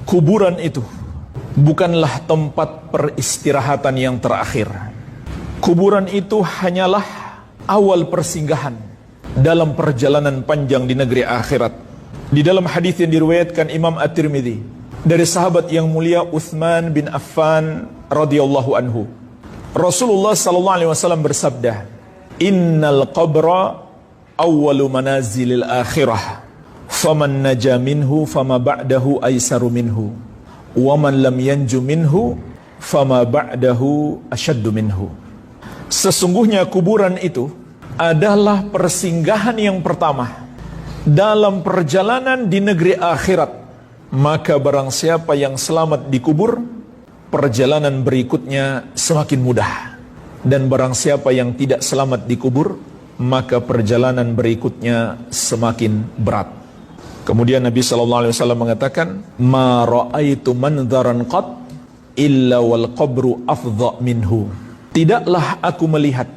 Kuburan itu bukanlah tempat peristirahatan yang terakhir. Kuburan itu hanyalah awal persinggahan dalam perjalanan panjang di negeri akhirat. Di dalam hadis yang diriwayatkan Imam At-Tirmidzi dari sahabat yang mulia Utsman bin Affan radhiyallahu anhu, Rasulullah sallallahu alaihi wasallam bersabda, "Innal qabra awwalu manazilil akhirah, faman naja minhu fama ba'dahu aisaru minhu, wa man lam yanju minhu fama ba'dahu asyaddu minhu." Sesungguhnya kuburan itu adalah persinggahan yang pertama dalam perjalanan di negeri akhirat. Maka barang siapa yang selamat dikubur, perjalanan berikutnya semakin mudah. Dan barang siapa yang tidak selamat dikubur, maka perjalanan berikutnya semakin berat. Kemudian Nabi SAW mengatakan, "Ma ra'aitu manzaran qat illa wal qabru afdha minhu." Tidaklah aku melihat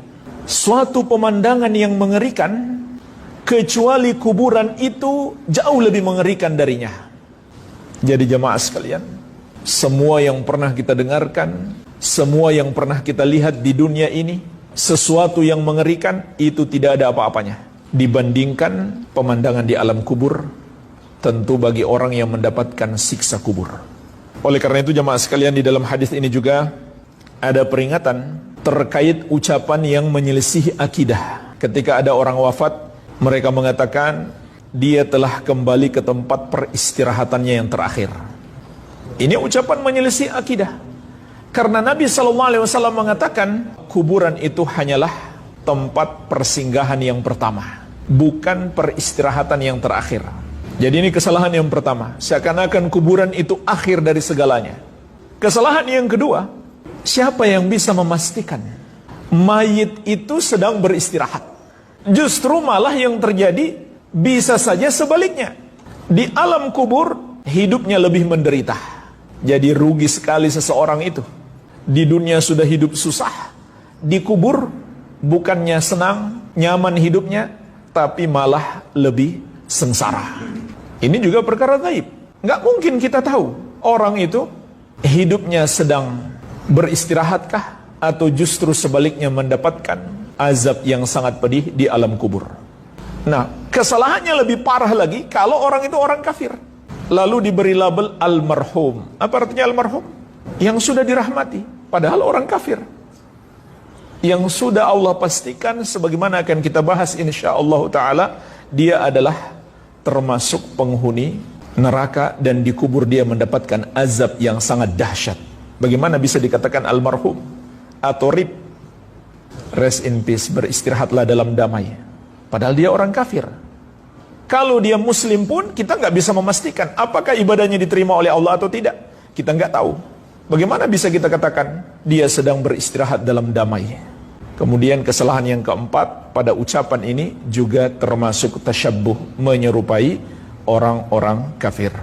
suatu pemandangan yang mengerikan kecuali kuburan itu jauh lebih mengerikan darinya. Jadi jamaah sekalian, semua yang pernah kita dengarkan, semua yang pernah kita lihat di dunia ini, sesuatu yang mengerikan itu tidak ada apa-apanya dibandingkan pemandangan di alam kubur, tentu bagi orang yang mendapatkan siksa kubur. Oleh karena itu jamaah sekalian, di dalam hadis ini juga ada peringatan terkait ucapan yang menyelisih akidah. Ketika ada orang wafat, mereka mengatakan dia telah kembali ke tempat peristirahatannya yang terakhir. Ini ucapan menyelisih akidah. Karena Nabi SAW mengatakan kuburan itu hanyalah tempat persinggahan yang pertama, bukan peristirahatan yang terakhir. Jadi ini kesalahan yang pertama, seakan-akan kuburan itu akhir dari segalanya. Kesalahan yang kedua, siapa yang bisa memastikan mayit itu sedang beristirahat? Justru malah yang terjadi bisa saja sebaliknya. Di alam kubur hidupnya lebih menderita. Jadi rugi sekali seseorang itu. Di dunia sudah hidup susah, di kubur bukannya senang, nyaman hidupnya, tapi malah lebih sengsara. Ini juga perkara gaib. Nggak mungkin kita tahu orang itu hidupnya sedang beristirahatkah atau justru sebaliknya mendapatkan azab yang sangat pedih di alam kubur. Nah, kesalahannya lebih parah lagi kalau orang itu orang kafir, lalu diberi label almarhum. Apa artinya almarhum? Yang sudah dirahmati, padahal orang kafir, yang sudah Allah pastikan sebagaimana akan kita bahas insyaallah taala, dia adalah termasuk penghuni neraka dan dikubur dia mendapatkan azab yang sangat dahsyat. Bagaimana bisa dikatakan almarhum atau rib? Rest in peace, beristirahatlah dalam damai. Padahal dia orang kafir. Kalau dia muslim pun kita nggak bisa memastikan apakah ibadahnya diterima oleh Allah atau tidak. Kita nggak tahu. Bagaimana bisa kita katakan dia sedang beristirahat dalam damai? Kemudian kesalahan yang keempat pada ucapan ini juga termasuk tasyabbuh, menyerupai orang-orang kafir.